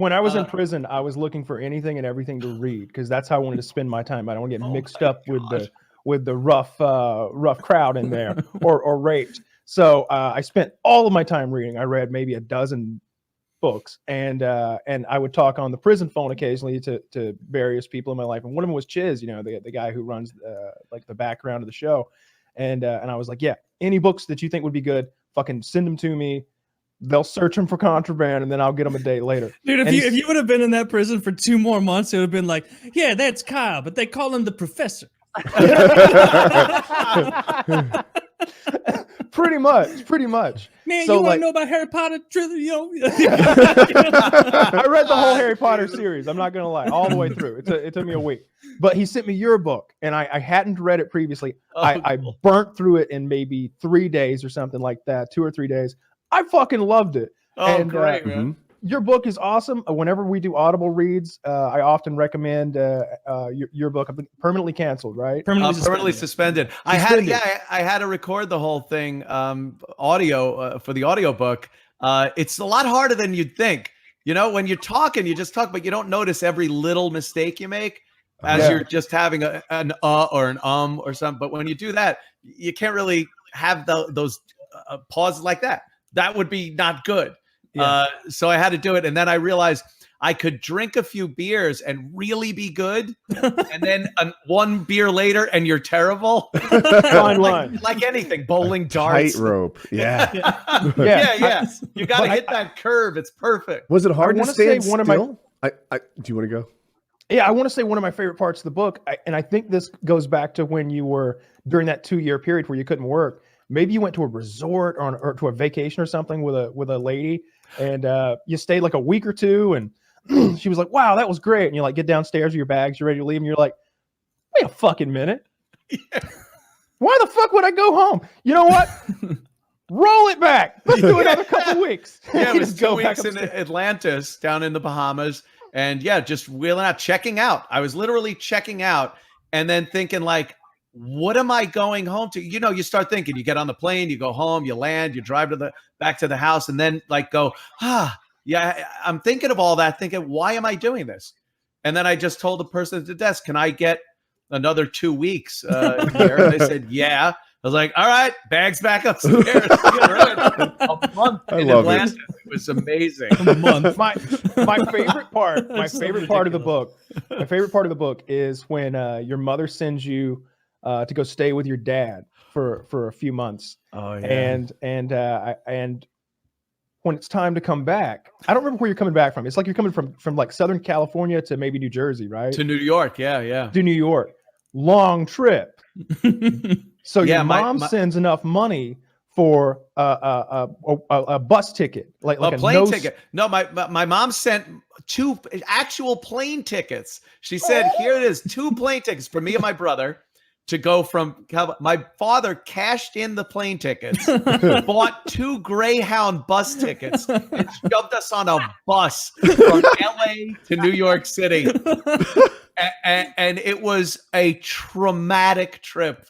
When I was in prison, I was looking for anything and everything to read because that's how I wanted to spend my time. I don't want to get mixed up with the rough crowd in there or raped. So I spent all of my time reading. I read maybe a dozen books, and I would talk on the prison phone occasionally to various people in my life. And one of them was Chiz, the guy who runs like the background of the show. And I was like, yeah, any books that you think would be good, fucking send them to me. They'll search them for contraband, and then I'll get them a day later. Dude, if you would have been in that prison for 2 more months, it would have been like, yeah, that's Kyle, but they call him the professor. Pretty much. Man, so, you want to know about Harry Potter? I read the whole Harry Potter series. I'm not going to lie, all the way through. It took me a week. But he sent me your book, and I hadn't read it previously. I burnt through it in maybe 3 days or something like that, 2 or 3 days. I fucking loved it. Oh, great, man. Your book is awesome. Whenever we do Audible reads, I often recommend your book. I've been permanently canceled, right? Permanently suspended. I had to record the whole thing, audio for the audiobook. It's a lot harder than you'd think. When you're talking, you just talk, but you don't notice every little mistake you make as you're just having an or an or something. But when you do that, you can't really have those pauses like that. That would be not good. Yeah. So I had to do it. And then I realized I could drink a few beers and really be good. And then one beer later and you're terrible. Fine line. Like anything, bowling, darts. Tightrope. Yeah. Yeah. You got to hit that curve. It's perfect. Was it hard to stay still? Do you want to go? Yeah, I want to say one of my favorite parts of the book, and I think this goes back to when you were during that 2-year period where you couldn't work. Maybe you went to a resort or to a vacation or something with a lady, and you stayed like a week or two, and she was like, "Wow, that was great." And you like get downstairs with your bags, you're ready to leave, and you're like, "Wait a fucking minute, why the fuck would I go home? You know what? Roll it back. Let's do another couple weeks." Yeah, it was 2 weeks in Atlantis, down in the Bahamas, and just wheeling out, checking out. I was literally checking out, and then thinking like, what am I going home to? You start thinking, you get on the plane, you go home, you land, you drive back to the house, and then like go, I'm thinking of all that, thinking, why am I doing this? And then I just told the person at the desk, can I get another 2 weeks here? They said, yeah. I was like, all right, bags back upstairs. A month in Atlantis. It was amazing. A month. My favorite part, my favorite part of the book is when your mother sends you to go stay with your dad for a few months. Oh yeah. And when it's time to come back, I don't remember where you're coming back from. It's like you're coming from like Southern California to maybe New Jersey, right? To New York, yeah. To New York. Long trip. So your mom sends enough money for a bus ticket, like a plane ticket. No, my mom sent 2 actual plane tickets. She said, "Here it is, 2 plane tickets for me and my brother to go from." My father cashed in the plane tickets, bought 2 Greyhound bus tickets, and shoved us on a bus from LA to New York City. And it was a traumatic trip.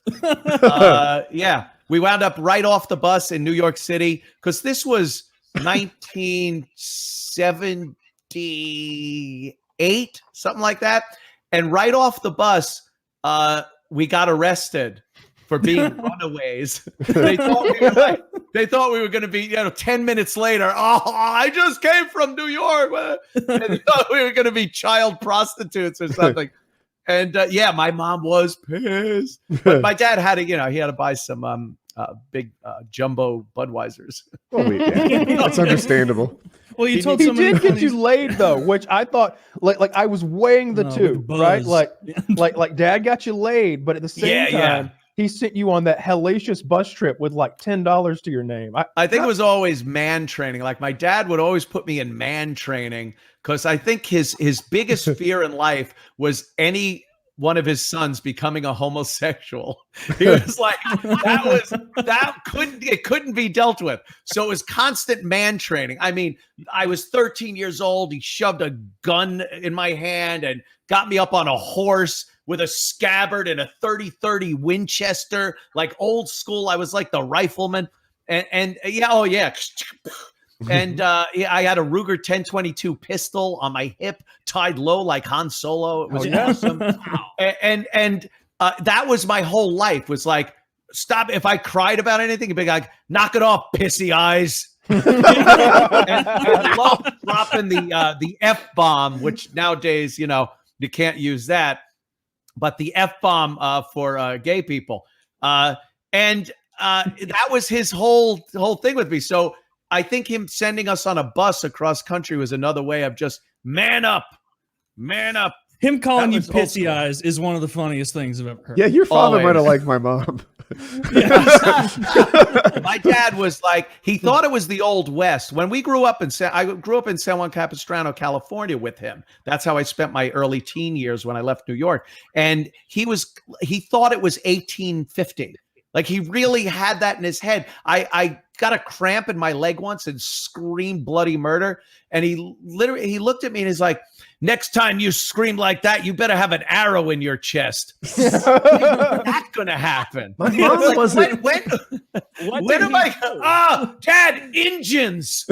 We wound up right off the bus in New York City because this was 1978, something like that. And right off the bus, we got arrested for being runaways. They thought we were going to be, 10 minutes later. Oh, I just came from New York. And they thought we were going to be child prostitutes or something. And my mom was pissed. But my dad had to, he had to buy some big jumbo Budweisers. Well, that's understandable. Well, he did get you laid though, which I thought like I was weighing the two, right? Like dad got you laid, but at the same time, he sent you on that hellacious bus trip with like $10 to your name. I think it was always man training. Like my dad would always put me in man training because I think his biggest fear in life was any one of his sons becoming a homosexual. He was like, it couldn't be dealt with. So it was constant man training. I mean, I was 13 years old. He shoved a gun in my hand and got me up on a horse with a scabbard and a 30-30 Winchester, like old school. I was like the rifleman. And And I had a Ruger 1022 pistol on my hip, tied low like Han Solo. It was awesome. And that was my whole life. Was like, stop. If I cried about anything, it'd be like, knock it off, pissy eyes. and I love dropping the F-bomb, which nowadays, you can't use that, but the F-bomb for gay people. And that was his whole thing with me. So I think him sending us on a bus across country was another way of just man up. Him calling you pissy eyes is one of the funniest things I've ever heard. Yeah, your father Always. might have liked my mom. My dad was like, he thought it was the Old West. When we grew up I grew up in San Juan Capistrano, California with him. That's how I spent my early teen years when I left New York. And he thought it was 1850. Like he really had that in his head. I got a cramp in my leg once and screamed bloody murder. And he looked at me and he's like, next time you scream like that, you better have an arrow in your chest. When's that gonna happen? My mom Like, wasn't. when am I? Dad, engines.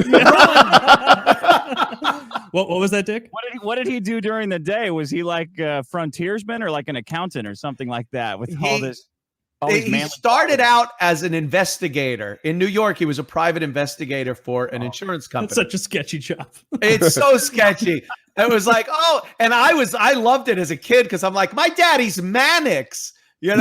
What was that, Dick? What did he do during the day? Was he like a frontiersman or like an accountant or something like that? With all this. He started out as an investigator in New York. He was a private investigator for an insurance company. That's such a sketchy job. It's so sketchy. It was like, and I loved it as a kid because I'm like, my daddy's Mannix. I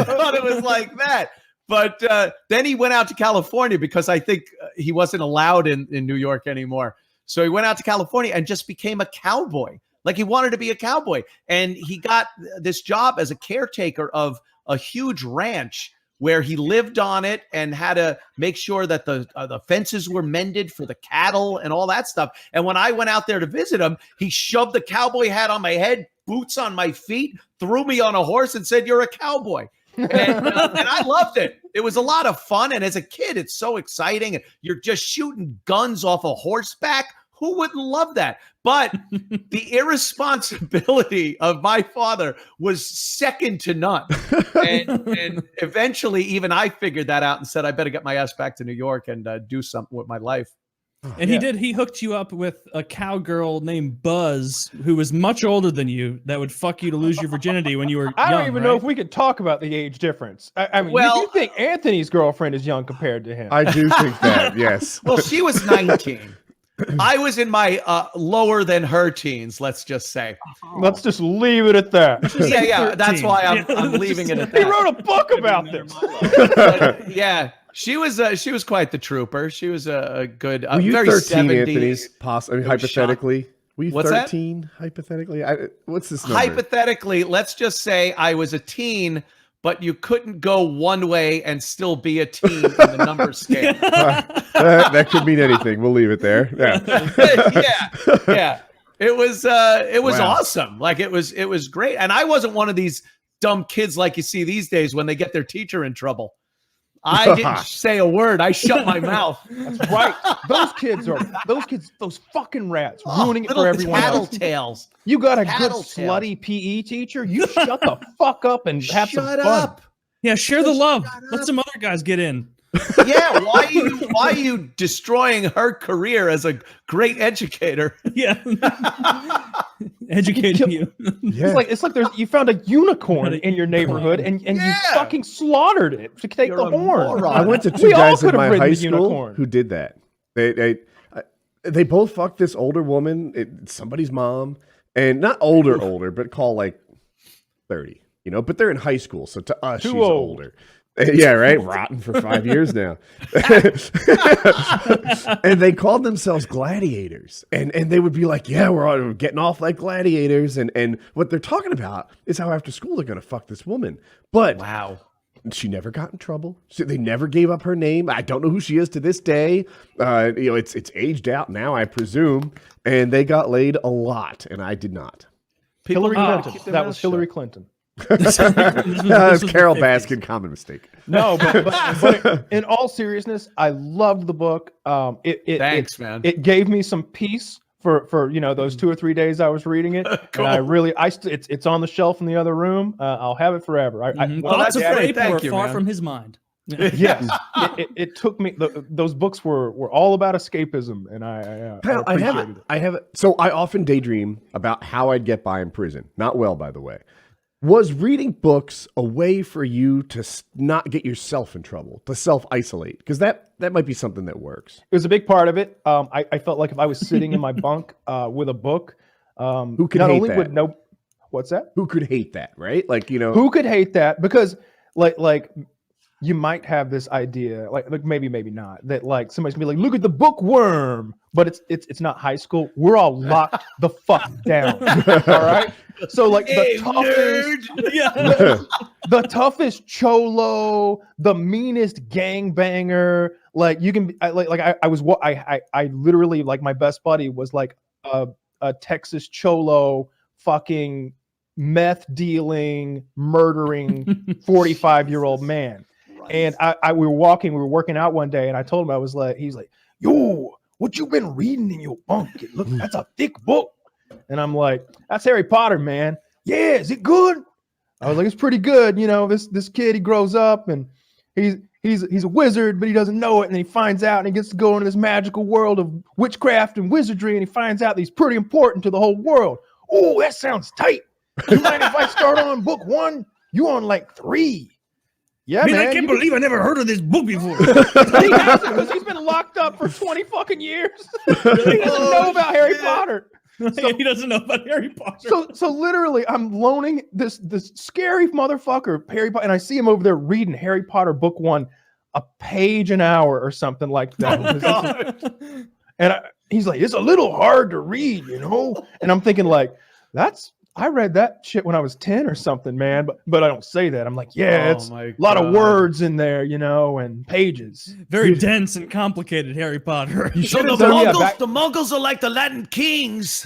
thought it was like that. But then he went out to California because I think he wasn't allowed in New York anymore. So he went out to California and just became a cowboy. Like he wanted to be a cowboy. And he got this job as a caretaker of a huge ranch where he lived on it and had to make sure that the fences were mended for the cattle and all that stuff. And when I went out there to visit him, he shoved the cowboy hat on my head, boots on my feet, threw me on a horse and said, "You're a cowboy." And I loved it. It was a lot of fun. And as a kid, it's so exciting. You're just shooting guns off a horseback. Who wouldn't love that? But the irresponsibility of my father was second to none. And eventually, even I figured that out and said, I better get my ass back to New York and do something with my life. And he hooked you up with a cowgirl named Buzz, who was much older than you, that would fuck you to lose your virginity when you were I young, don't even right? know if we could talk about the age difference. I mean, you think Anthony's girlfriend is young compared to him? I do think that, yes. Well, she was 19. I was in my lower than her teens, let's just say. Let's just leave it at that. Yeah. That's why I'm leaving it at that. He wrote a book about this. Yeah. She was quite the trooper. She was a good, Were you very 13, 70s. Anthony? Possibly, hypothetically. Were you What's that? 13, hypothetically? What's this number? Hypothetically, let's just say I was a teen, but you couldn't go one way and still be a teen in the number scale. That could mean anything. We'll leave it there. Yeah. Yeah. It was awesome. Like it was great. And I wasn't one of these dumb kids like you see these days when they get their teacher in trouble. I didn't say a word. I shut my mouth. That's right. Those fucking rats ruining it for everyone else. Tattletales. You got a good slutty PE teacher? You shut the fuck up and have some fun. Up. Yeah, share the love. Let some other guys get in. Yeah, why are you destroying her career as a great educator? Yeah. Educating you. Yeah. It's like you found a unicorn in your neighborhood and you fucking slaughtered it to take the horn. I went to two We all guys in could have my ridden high the school unicorn. who did that. They both fucked this older woman, somebody's mom, and not older, but call like 30, but they're in high school. So to us, she's older. Yeah, right. Rotten for 5 years now. And they called themselves gladiators. And they would be like, yeah, we're getting off like gladiators. And what they're talking about is how after school they're going to fuck this woman. But Wow. she never got in trouble. They never gave up her name. I don't know who she is to this day. It's aged out now, I presume. And they got laid a lot, and I did not. Hillary Clinton. That was Hillary Clinton. This That's was Carol the 50s. Baskin, common mistake. No, but in all seriousness, I loved the book. Thanks, man. It gave me some peace for those 2 or 3 days I was reading it. Cool. And it's on the shelf in the other room. I'll have it forever. Thoughts of that's great. rape Thank were you, far man. from his mind. Yes, it took me. Those books were all about escapism, and I appreciated it. I have it. So I often daydream about how I'd get by in prison. Not well, by the way. Was reading books a way for you to not get yourself in trouble, to self-isolate? Because that might be something that works. It was a big part of it. I felt like if I was sitting in my bunk with a book, Who could not hate only that? would know what's that? Who could hate that, right? Like, you know, Who could hate that? Because like you might have this idea, like maybe not, that like somebody's gonna be like, look at the bookworm, but it's not high school. We're all locked the fuck down. All right. So like the toughest cholo, the meanest gangbanger, like you can I literally, like, my best buddy was like a Texas cholo, fucking meth dealing, murdering 45-year-old man. And we were working out one day, and I told him, he's like, yo, what you been reading in your bunk? Look, that's a thick book. And I'm like, that's Harry Potter, man. Yeah, is it good? I was like, it's pretty good. You know, this kid, he grows up and he's a wizard, but he doesn't know it. And then he finds out, and he gets to go into this magical world of witchcraft and wizardry, and he finds out that he's pretty important to the whole world. Oh, that sounds tight. You mind if I start on book 1? You on like 3. Yeah, man. I can't believe I never heard of this book before. He hasn't, because he's been locked up for 20 fucking years. He doesn't know about Harry Potter. He doesn't know about Harry Potter. So literally, I'm loaning this scary motherfucker Harry Potter, and I see him over there reading Harry Potter book 1 a page an hour or something like that. Oh, God. And he's like, it's a little hard to read, you know. And I'm thinking, like, I read that shit when I was 10 or something, man. But I don't say that. I'm like, yeah, it's a lot of words in there, you know, and pages. Very dense and complicated Harry Potter. So the Muggles are like the Latin kings.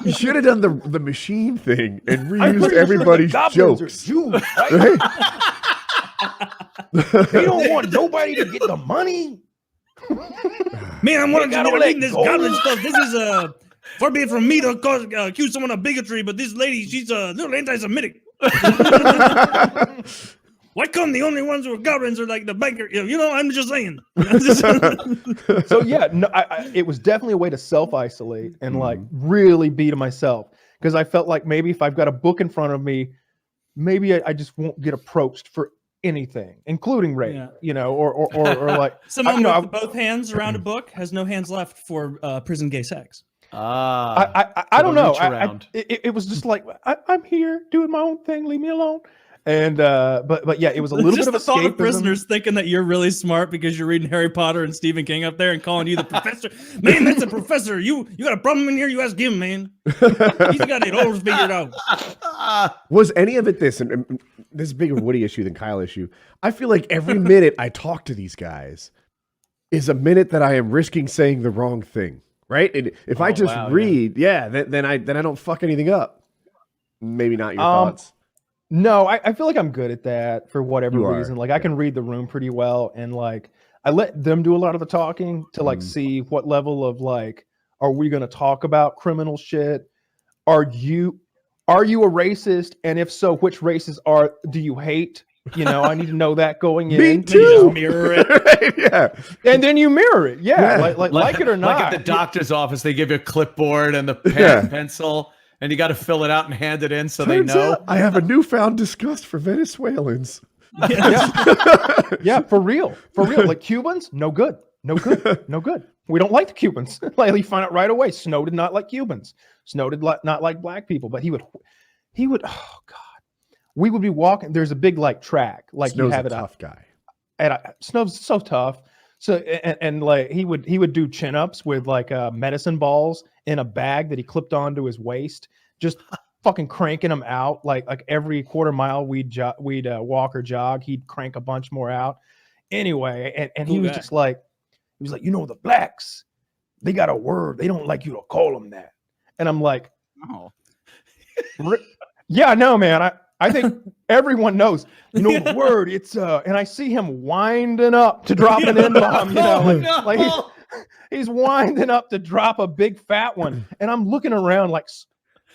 You should have done the machine thing and reused everybody's jokes. Jews, right? They don't want nobody to get the money. Man, I'm wondering gotta if let reading this go. goblin stuff. This is far be it from me to accuse someone of bigotry, but this lady, she's a little anti-Semitic. Why come the only ones who are goblins are like the banker? You know, I'm just saying. So yeah, no, it was definitely a way to self-isolate and like really be to myself, because I felt like maybe if I've got a book in front of me, maybe I just won't get approached for anything, including rape, you know, or like someone with both hands around a book has no hands left for prison gay sex. I don't know. It was just like I'm here doing my own thing. Leave me alone. And but yeah, it was a little bit of the thought escapism. of prisoners thinking that you're really smart because you're reading Harry Potter and Stephen King up there and calling you the professor. Man, that's a professor. You got a problem in here? You ask him, man. He's got it all figured out. Was any of it this? And this is a bigger Woody issue than Kyle issue. I feel like every minute I talk to these guys is a minute that I am risking saying the wrong thing. Right? And if I just read, then I don't fuck anything up. Maybe not your thoughts. No, I feel like I'm good at that for whatever reason. Like I can read the room pretty well, and like I let them do a lot of the talking to like see what level of like, are we going to talk about criminal shit? Are you a racist? And if so, which races do you hate? You know, I need to know that going in. Me too. You just mirror it. Yeah. And then you mirror it. Yeah. Like it or not. Like at the doctor's office, they give you a clipboard and the pen and pencil, and you got to fill it out and hand it in so Turns they know. out I have a newfound disgust for Venezuelans. Yeah, for real. Like Cubans, no good. We don't like the Cubans. Like you find out right away. Snow did not like Cubans. Snow did not like black people, but he would, oh God. We would be walking. There's a big like track, like Snow's you have a it tough guy. And Snow's so tough. So and like he would do chin ups with like medicine balls in a bag that he clipped onto his waist, just fucking cranking them out. Like every quarter mile we'd walk or jog, he'd crank a bunch more out. Anyway, and he was just like, you know, the blacks, they got a word. They don't like you to call them that. And I'm like, yeah, no, man. I think everyone knows, you know, the word. It's and I see him winding up to drop an N-bomb, you know, like he's winding up to drop a big fat one, and I'm looking around like,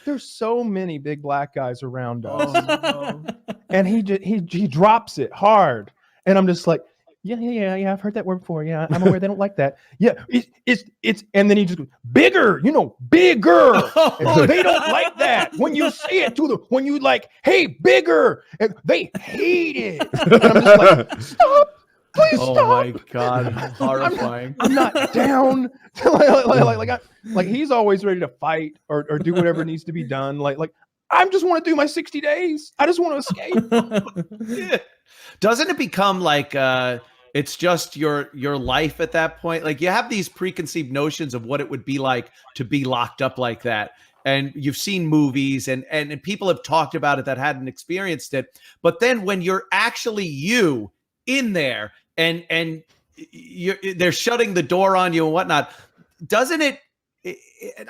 there's so many big black guys around us, Oh, no. and he drops it hard, and I'm just like, yeah, I've heard that word before. Yeah, I'm aware they don't like that. Yeah, it's, and then he just goes, bigger, bigger. And they don't like that when you say it to them. When you like, hey, bigger, and they hate it. And I'm just like, stop. Please Oh stop. my God, horrifying. I'm not down. Like he's always ready to fight or do whatever needs to be done. Like I just want to do my 60 days. I just want to escape. Yeah. Doesn't it become like it's just your life at that point? Like you have these preconceived notions of what it would be like to be locked up like that. And you've seen movies and people have talked about it that hadn't experienced it. But then when you're actually you in there and they're shutting the door on you and whatnot, doesn't it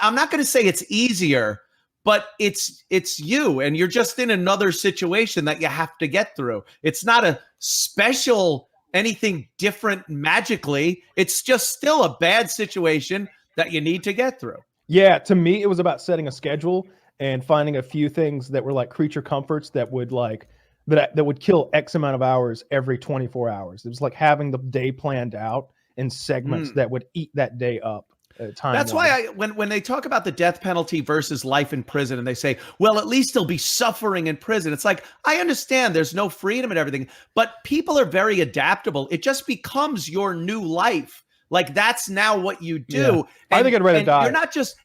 I'm not going to say it's easier, but it's you, and you're just in another situation that you have to get through. It's not a special anything different magically. It's just still a bad situation that you need to get through. Yeah, to me, it was about setting a schedule and finding a few things that were like creature comforts that would like that would kill X amount of hours every 24 hours. It was like having the day planned out in segments that would eat that day up. That's why when they talk about the death penalty versus life in prison, and they say, well, at least they'll be suffering in prison. It's like, I understand there's no freedom and everything, but people are very adaptable. It just becomes your new life. Like that's now what you do. Yeah. I think I'd rather die.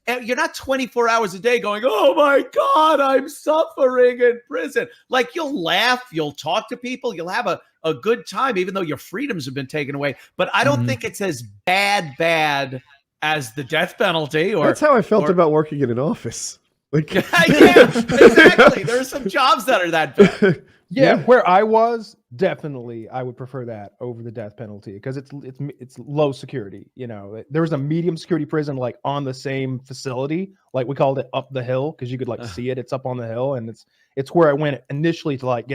You're not 24 hours a day going, oh my God, I'm suffering in prison. Like you'll laugh, you'll talk to people, you'll have a good time, even though your freedoms have been taken away. But I don't think it's as bad as the death penalty. Or that's how I felt about working in an office. Like, yeah, exactly. There are some jobs that are that bad. Yeah, where I was, definitely I would prefer that over the death penalty because it's low security. There was a medium security prison like on the same facility, like we called it up the hill because you could like see it. It's up on the hill, and it's where I went initially to like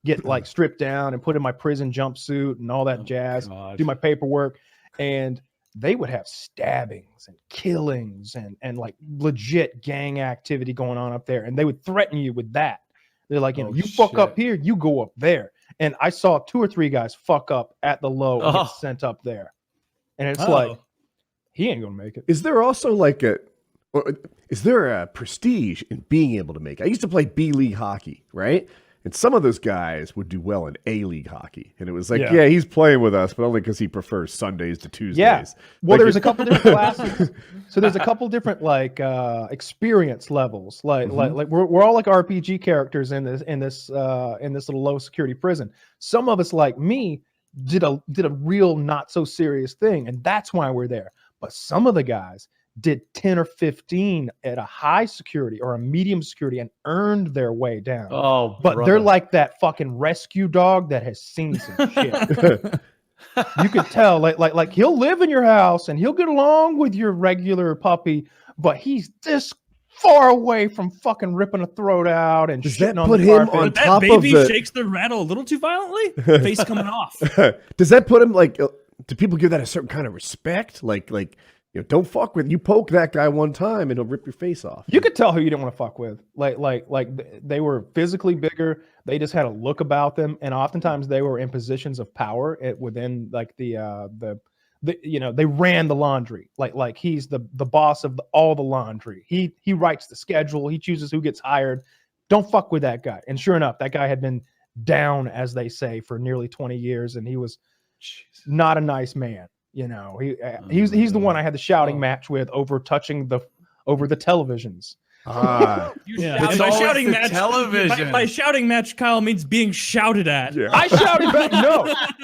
get like stripped down and put in my prison jumpsuit and all that jazz, do my paperwork, and they would have stabbings and killings and like legit gang activity going on up there, and they would threaten you with that. They're like, you fuck up here, you go up there. And I saw 2 or 3 guys fuck up at the low and get sent up there. And it's like, he ain't gonna make it. Is there also like is there a prestige in being able to make it? I used to play B-League hockey, right? And some of those guys would do well in A-League hockey. And it was like, yeah he's playing with us, but only because he prefers Sundays to Tuesdays. Yeah. Well, like, there's a couple different classes. So there's a couple different like experience levels. Like we're all like RPG characters in this little low security prison. Some of us, like me, did a real not so serious thing, and that's why we're there. But some of the guys did 10 or 15 at a high security or a medium security and earned their way down. But they're like that fucking rescue dog that has seen some shit. You could tell, like he'll live in your house and he'll get along with your regular puppy, but he's this far away from fucking ripping a throat out and does that shitting on put the him carpet. on But that top baby of the shakes the rattle a little too violently. Face coming off. Does that put him like? Do people give that a certain kind of respect? Like don't fuck with you. Poke that guy one time and he'll rip your face off. You could tell who you didn't want to fuck with. Like they were physically bigger. They just had a look about them, and oftentimes they were in positions of power within like they ran the laundry. Like he's the boss of all the laundry. He writes the schedule. He chooses who gets hired. Don't fuck with that guy. And sure enough, that guy had been down, as they say, for nearly 20 years, and he was not a nice man. He's the one I had the shouting match with over the televisions. Yeah, It's by always shouting the match, television. by shouting match, Kyle means being shouted at. Yeah. I shouted back.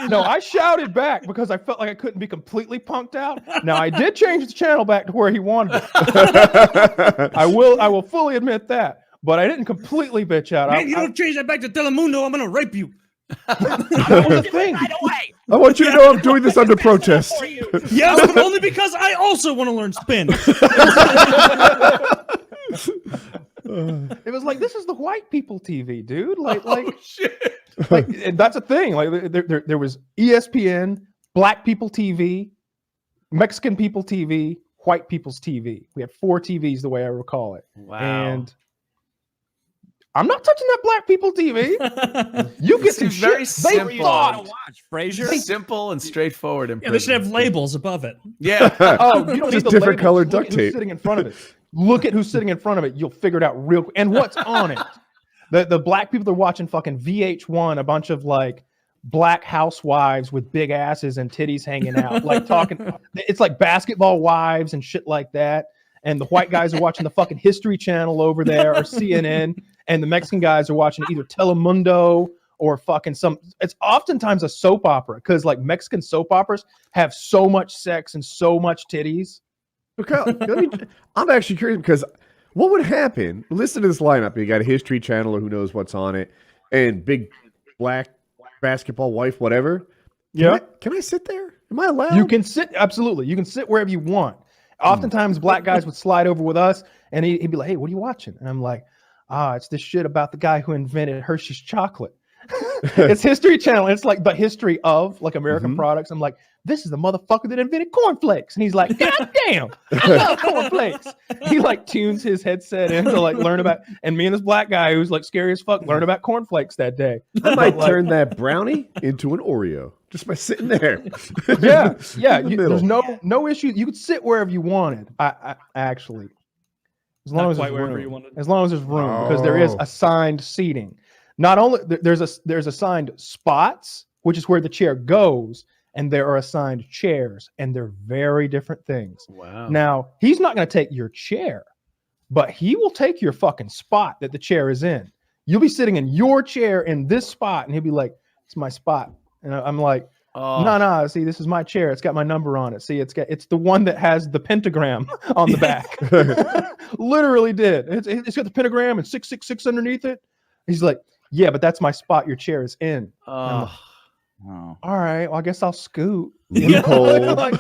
No, I shouted back because I felt like I couldn't be completely punked out. Now I did change the channel back to where he wanted it. I will fully admit that, but I didn't completely bitch out. Man, you don't change that back to Telemundo, I'm gonna rape you. That was the thing. I want you to know I'm doing this under protest. Yes, but only because I also want to learn spin. It was like, this is the white people TV, dude. Like Shit. and that's a thing. Like there was ESPN, black people TV, Mexican people TV, white people's TV. We had 4 TVs the way I recall it. Wow. And I'm not touching that black people TV. You get some seems very shit. They simple. thought. Watch Frasier. Simple and straightforward. Yeah, they should have labels above it. Yeah. Oh, you don't need Just the different labels. colored Look duct at who's tape. sitting in front of it. Look at who's sitting in front of it. You'll figure it out real quick. And what's on it? The black people are watching fucking VH1, a bunch of like black housewives with big asses and titties hanging out, like talking. It's like Basketball Wives and shit like that. And the white guys are watching the fucking History Channel over there or CNN, and the Mexican guys are watching either Telemundo or fucking some. It's oftentimes a soap opera because like Mexican soap operas have so much sex and so much titties. But Kyle, I'm actually curious because what would happen? Listen to this lineup. You got a History Channel or who knows what's on it, and big black basketball wife, whatever. Can I sit there? Am I allowed? You can sit, absolutely. You can sit wherever you want. Oftentimes, black guys would slide over with us, and he'd be like, "Hey, what are you watching?" And I'm like, it's this shit about the guy who invented Hershey's chocolate." It's History Channel. It's like the history of like American products. I'm like, this is the motherfucker that invented cornflakes. And he's like, God damn, I love cornflakes. He like tunes his headset in to like learn about, and me and this black guy who's like scary as fuck learned about cornflakes that day. I might turn that brownie into an Oreo just by sitting there. Yeah. In the There's middle. no issue. You could sit wherever you wanted. I actually, as long Not as quite there's wherever room. you wanted. As long as there's room, because there is Oh. assigned seating. Not only there's assigned spots, which is where the chair goes, and there are assigned chairs, and they're very different things. Wow. Now, he's not going to take your chair, but he will take your fucking spot that the chair is in. You'll be sitting in your chair in this spot, and he'll be like, "It's my spot," and I'm like, No, see, this is my chair. It's got my number on it. See, it's the one that has the pentagram on the back. Literally did. It's got the pentagram and 666 underneath it. He's like, yeah, but that's my spot. Your chair is in. Oh. All right, well, I guess I'll scoot. Loophole. like,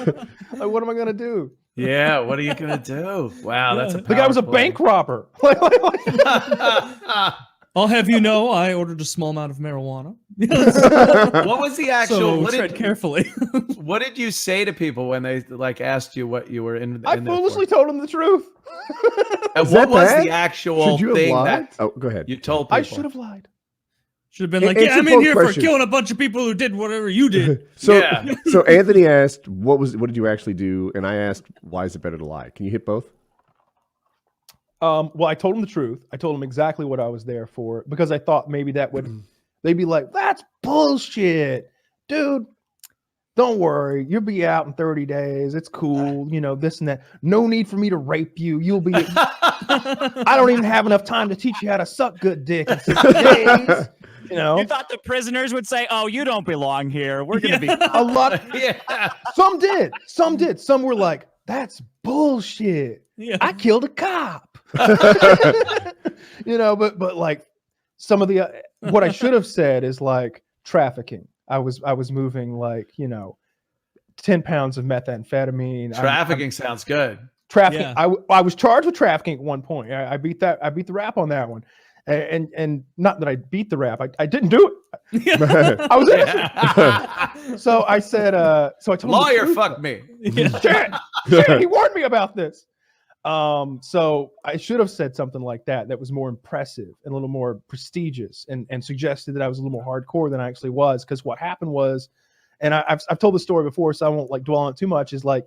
what am I gonna do? Yeah, what are you gonna do? Wow, that's a The guy was a power bank play. robber. I'll have you know, I ordered a small amount of marijuana. What was the actual? So What tread did, carefully. what did you say to people when they like asked you what you were in? I in there foolishly for? told him the truth. And Is what that was bad? the actual Should you have thing lied? that Oh, go ahead. you told people? I should have lied. Should have been like, Answer yeah, I'm in both here questions. for killing a bunch of people who did whatever you did. So, Yeah. so Anthony asked, "What did you actually do?" And I asked, "Why is it better to lie?" Can you hit both? Well, I told him the truth. I told him exactly what I was there for because I thought maybe that would, they'd be like, that's bullshit, dude. Don't worry. You'll be out in 30 days. It's cool. You know, this and that. No need for me to rape you. You'll be, I don't even have enough time to teach you how to suck good dick in 60 days. You know, You thought the prisoners would say, "Oh, you don't belong here. We're going to be." a lot. Yeah. Some did. Some did. Some were like, that's bullshit. Yeah. I killed a cop. You know, but like some of the what I should have said is like trafficking. I was moving like, you know, 10 pounds of methamphetamine. Trafficking sounds good. Trafficking. Yeah. I was charged with trafficking at one point. I beat the rap on that one. And not that I beat the rap. I didn't do it. I was innocent. So I said, so I told him the Lawyer, truth. fuck me. Shit, he warned me about this. So I should have said something like that was more impressive and a little more prestigious and suggested that I was a little more hardcore than I actually was. Because what happened was, and I've told the story before, so I won't like dwell on it too much, is like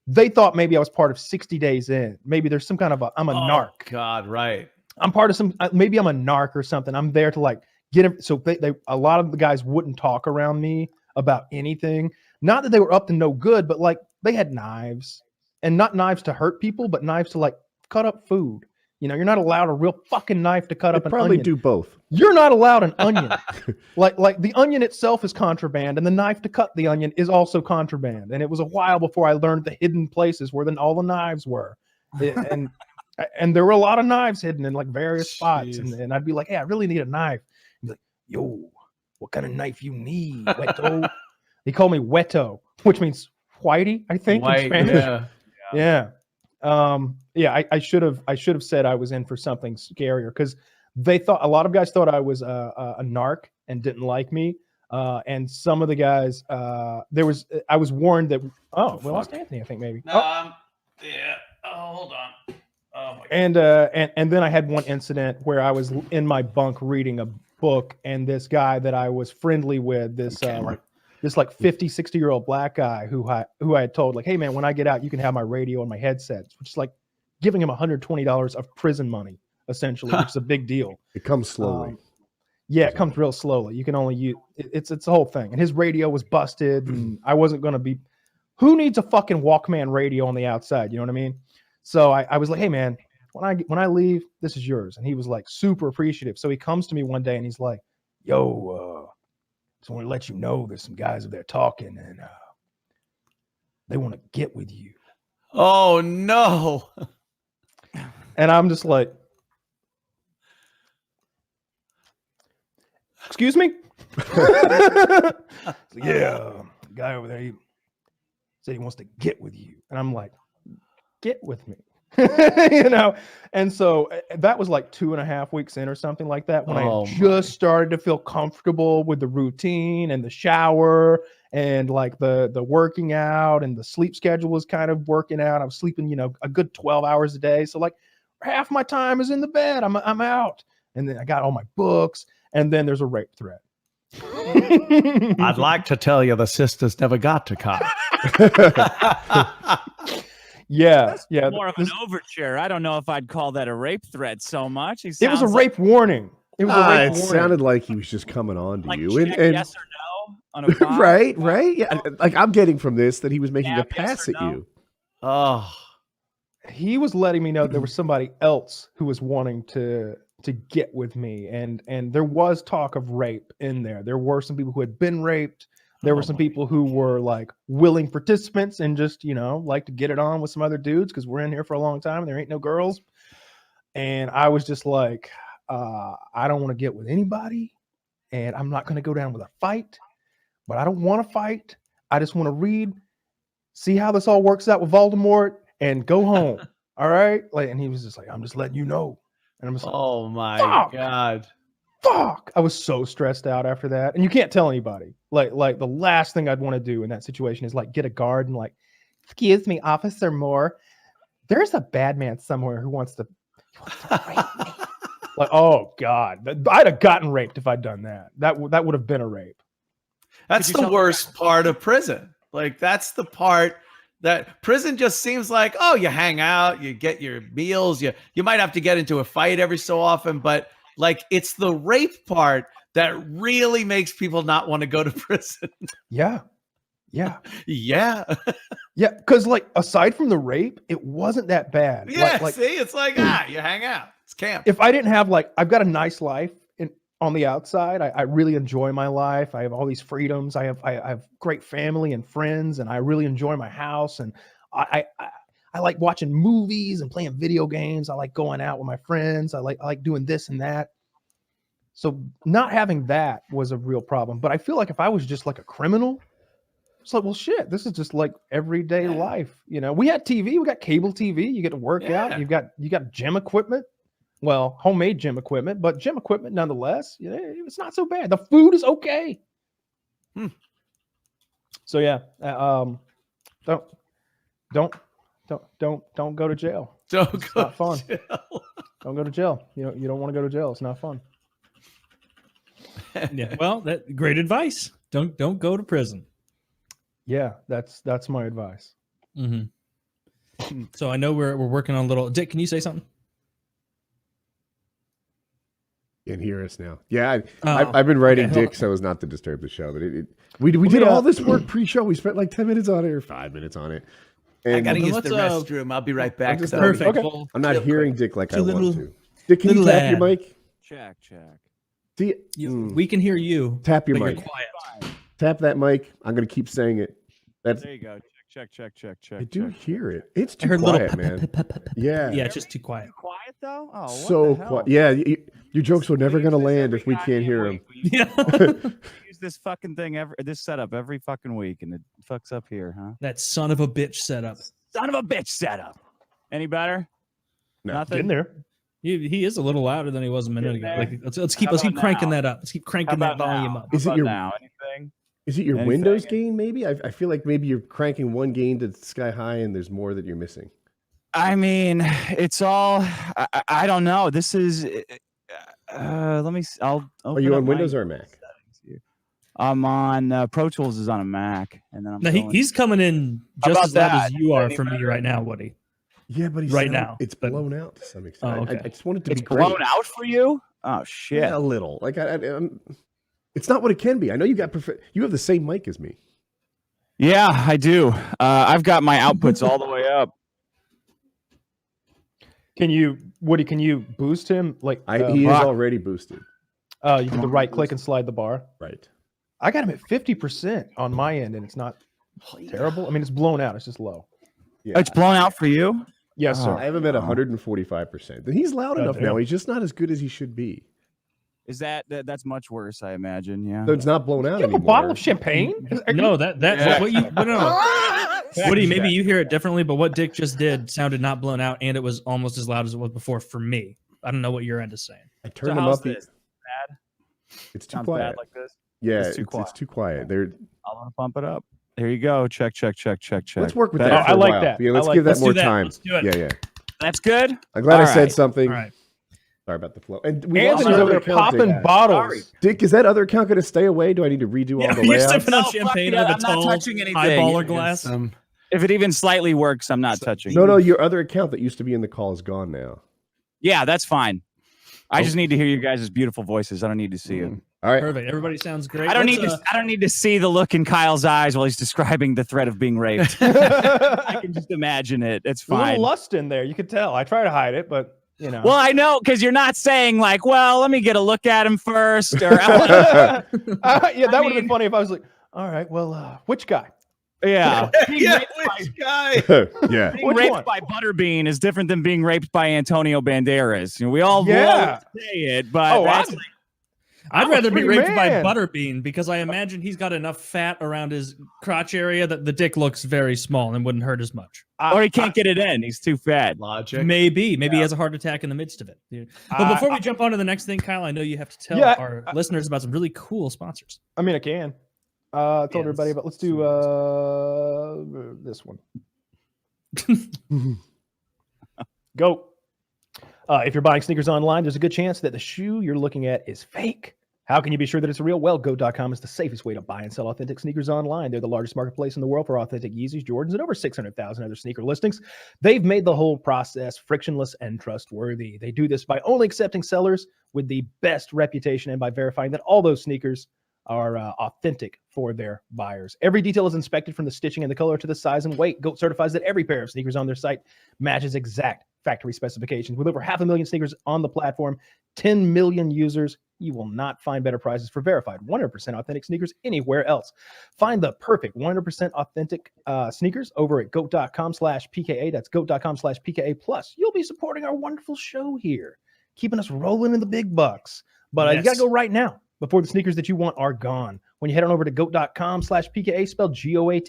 they thought maybe I was part of 60 Days In. Maybe there's some kind of I'm a narc. God, right. I'm part of some, maybe I'm a narc or something. I'm there to like get him. So they a lot of the guys wouldn't talk around me about anything. Not that they were up to no good, but like they had knives, and not knives to hurt people, but knives to like cut up food. You know, you're not allowed a real fucking knife to cut They up an probably onion. do both. You're not allowed an onion. like the onion itself is contraband, and the knife to cut the onion is also contraband. And it was a while before I learned the hidden places where all the knives were. And there were a lot of knives hidden in like various spots. And I'd be like, hey, I really need a knife. He'd be like, yo, what kind of knife you need? Weto. He called me Weto, which means whitey, I think, in White, Spanish. yeah. Yeah. I should have said I was in for something scarier because a lot of guys thought I was a narc and didn't like me. And some of the guys, I was warned that, we lost Anthony, I think maybe. Yeah. Oh, hold on. Oh my And then I had one incident where I was in my bunk reading a book, and this guy that I was friendly with, this like 50, 60-year-old black guy who I had told, like, hey man, when I get out, you can have my radio and my headsets, which is like giving him $120 of prison money, essentially, which is a big deal. It comes slowly. Yeah, it comes real slowly. You can only use it's the whole thing. And his radio was busted, and I wasn't gonna be. Who needs a fucking Walkman radio on the outside? You know what I mean? So I was like, hey man, when I leave, this is yours. And he was like super appreciative. So he comes to me one day and he's like, yo, just want to let you know there's some guys over there talking, and they want to get with you. Oh no. And I'm just like, excuse me? Yeah, guy over there, he said he wants to get with you. And I'm like, get with me. You know? And so that was like 2.5 weeks in or something like that, when I just started to feel comfortable with the routine and the shower and like the working out, and the sleep schedule was kind of working out. I was sleeping, you know, a good 12 hours a day. So like half my time is in the bed. I'm out. And then I got all my books, and then there's a rape threat. I'd like to tell you the sisters never got to cop. Yeah, More of an overture. I don't know if I'd call that a rape threat so much. It was a rape warning. It was a rape warning. Sounded like he was just coming on to like you. And yes or no on a box. right. Yeah. Like I'm getting from this that he was making a pass at you. Oh. He was letting me know there was somebody else who was wanting to get with me, and there was talk of rape in there. There were some people who had been raped. There were some people who were like willing participants and just, you know, like to get it on with some other dudes because we're in here for a long time and there ain't no girls. And I was just like, I don't want to get with anybody, and I'm not going to go down with a fight, but I don't want to fight. I just want to read, see how this all works out with Voldemort, and go home. All right. Like, and he was just like, I'm just letting you know. And I'm just like, oh my God. Fuck. I was so stressed out after that. And you can't tell anybody. Like the last thing I'd want to do in that situation is like get a guard and like, excuse me, Officer Moore, there's a bad man somewhere who wants to rape me. Like, oh God. I'd have gotten raped if I'd done that. That would have been a rape. That's the worst part of prison. Like, that's the part that prison just seems like, oh, you hang out, you get your meals, you might have to get into a fight every so often, but like, it's the rape part that really makes people not want to go to prison. Yeah. Because like, aside from the rape, it wasn't that bad. Yeah, like, see, it's like, you hang out. It's camp. If I didn't have like, I've got a nice life on the outside. I really enjoy my life. I have all these freedoms. I have great family and friends, and I really enjoy my house. And I like watching movies and playing video games. I like going out with my friends. I like doing this and that. So not having that was a real problem. But I feel like if I was just like a criminal, it's like, well, shit, this is just like everyday life. You know, we had TV, we got cable TV. You get to work out. You got gym equipment. Well, homemade gym equipment, but gym equipment nonetheless. You know, it's not so bad. The food is okay. So yeah, don't go to jail. It's not fun. Don't go to jail. You don't want to go to jail. It's not fun. Yeah. Well, that great advice. Don't go to prison. Yeah, that's my advice. Mm-hmm. So I know we're working on a little. Dick, can you say something? Can hear us now. Yeah, I've been writing Dick so as not to disturb the show, but we did all this work pre-show. We spent like 10 minutes on it or 5 minutes on it. And I gotta use the restroom. I'll be right back. Perfect. Okay. I'm not hearing Dick like I want to. Dick, can you tap your mic? Check. We can hear you. Tap your but mic. You're quiet. Tap that mic. I'm gonna keep saying it. There you go. Check. I do hear it. It's I too heard quiet, man. Yeah. Yeah, it's just too quiet. Quiet though? Oh, what So the hell? quiet. Yeah, your jokes are never gonna land if we can't hear them. Yeah. We use this fucking thing this setup every fucking week, and it fucks up here, huh? That son of a bitch setup. Son of a bitch setup. Any better? No. Nothing. In there. He is a little louder than he was a minute ago. Like, let's keep about cranking now? that up. Let's keep How cranking that about volume now? up. Is it How your- about now? Anything? Is it your Anything? Windows gain? Maybe I feel like maybe you're cranking one gain to sky high, and there's more that you're missing. I mean, it's all. I don't know. This is. Let me. I'll. Are you on Windows or Mac? I'm on Pro Tools is on a Mac, and then I'm. No, he's coming in How just about as loud that? as you are Any for me better? right now, Woody. Yeah, but Right now, it's but- blown out to some extent. Oh, okay. I just want it to It's be great. blown out for you. Oh shit! Yeah, a little. Like it's not what it can be. I know you got you have the same mic as me. Yeah, I do. I've got my outputs all the way up. Woody, can you boost him? Like He is already boosted. you do the right click and slide the bar. Right. I got him at 50% on my end, and it's not terrible. I mean, it's blown out. It's just low. Yeah. It's blown out for you. Yes, Oh. sir. I have him at 145%. He's loud enough damn. now. He's just not as good as he should be. Is that's much worse? I imagine. Yeah. So it's not blown out You have a anymore. bottle of champagne? No, that Yeah. what you no. Woody, maybe you hear it differently, but what Dick just did sounded not blown out, and it was almost as loud as it was before for me. I don't know what your end is saying. I So turned him how's up. this? Bad? It's too Sounds quiet. bad like this. Yeah, It's it's too too quiet. quiet. It's too quiet. They're, I want to pump it up. There you go. Check. let's work with Better. that. For I a like while. that. Yeah, I let's like give that. that Let's more do that. time. Let's do it. Yeah. That's good. I'm glad I All said right. something. All right. Sorry about the flow. And we Anthony's lost our over there other account, popping Dick. bottles. Dick, is that other account going to stay away? Do I need to redo all the You're layouts? sipping on No, fuck champagne it, out of a I'm not tall touching anything. highballer glass. If it even slightly works, I'm not touching. No, your other account that used to be in the call is gone now. Yeah, that's fine. I just need to hear you guys' beautiful voices. I don't need to see it. All right. Perfect. Everybody sounds great. I don't Let's, need to. I don't need to see the look in Kyle's eyes while he's describing the threat of being raped. I There's can just imagine it. It's a little fine. lust in there. You could tell. I try to hide it, but you know. Well, I know because you're not saying like, "Well, let me get a look at him first," or yeah, that would have been mean- funny if I was like, all right, well, which guy? yeah. Yeah, which guy? Yeah. Being Which raped one? by Butterbean is different than being raped by Antonio Banderas. You know, we all Yeah. love to say it, but Oh, that's I'm- I'd I'm a rather be free raped by man. Butterbean because I imagine he's got enough fat around his crotch area that the dick looks very small and wouldn't hurt as much. or he can't get it in. He's too fat. Logic. Maybe he has a heart attack in the midst of it. Yeah. But before we jump on to the next thing, Kyle, I know you have to tell Yeah, our listeners about some really cool sponsors. I mean, I can. I told everybody, but let's do this one. Go. If you're buying sneakers online, there's a good chance that the shoe you're looking at is fake. How can you be sure that it's real? Well, Go.com is the safest way to buy and sell authentic sneakers online. They're the largest marketplace in the world for authentic Yeezys, Jordans, and over 600,000 other sneaker listings. They've made the whole process frictionless and trustworthy. They do this by only accepting sellers with the best reputation and by verifying that all those sneakers are authentic for their buyers. Every detail is inspected from the stitching and the color to the size and weight. GOAT certifies that every pair of sneakers on their site matches exact factory specifications. With over 500,000 sneakers on the platform, 10 million users, you will not find better prices for verified 100% authentic sneakers anywhere else. Find the perfect 100% authentic sneakers over at goat.com/PKA. That's goat.com/PKA. Plus, you'll be supporting our wonderful show here, keeping us rolling in the big bucks. But you got Yes. to go right now before the sneakers that you want are gone. When you head on over to goat.com/PKA, spelled GOAT,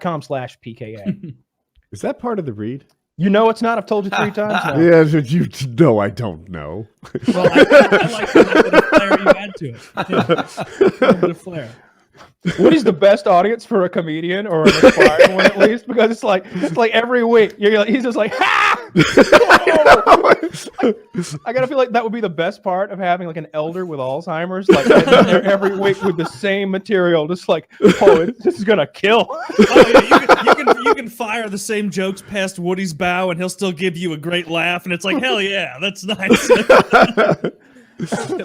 .com/PKA. Is that part of the read? You know it's not. I've told you 3 times now. Yeah, but you no, I don't know. Well, I like the little bit of flair you add to it. Yeah. A little bit of flair. Woody's the best audience for a comedian or an aspiring one, at least, because it's like every week he's just like, ha! I gotta feel like that would be the best part of having like an elder with Alzheimer's, like there every week with the same material, just like, this is gonna kill. Oh, yeah, you can fire the same jokes past Woody's bow, and he'll still give you a great laugh, and it's like, hell yeah, that's nice.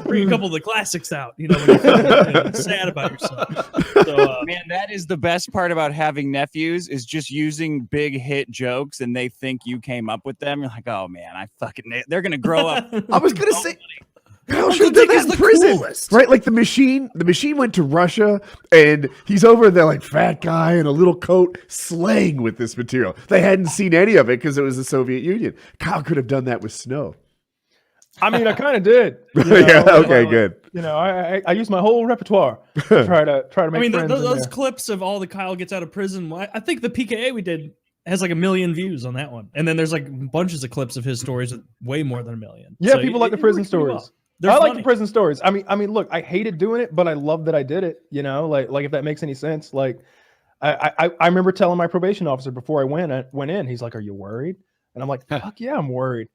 Bring a couple of the classics out, when you're feeling sad about yourself. So, Man, that is the best part about having nephews is just using big hit jokes and they think you came up with them. You're like, oh man, they're gonna grow up. I was gonna say Kyle Uncle should have done Dick is that in the prison. coolest. Right? Like the machine went to Russia and he's over there like fat guy in a little coat slaying with this material. They hadn't seen any of it because it was the Soviet Union. Kyle could have done that with snow. I mean, I kind of did. Yeah, okay, good. I used my whole repertoire to try to make I mean, friends. in those there. clips of all the Kyle gets out of prison. I think the PKA we did has like 1 million views on that one, and then there's like bunches of clips of his stories with way more than 1 million. Yeah, So people it- like the it prison works pretty stories. well. They're I like funny. the prison stories. I mean, look, I hated doing it, but I love that I did it. Like if that makes any sense. Like, I remember telling my probation officer before I went in. He's like, "Are you worried?" And I'm like, "Fuck yeah, I'm worried."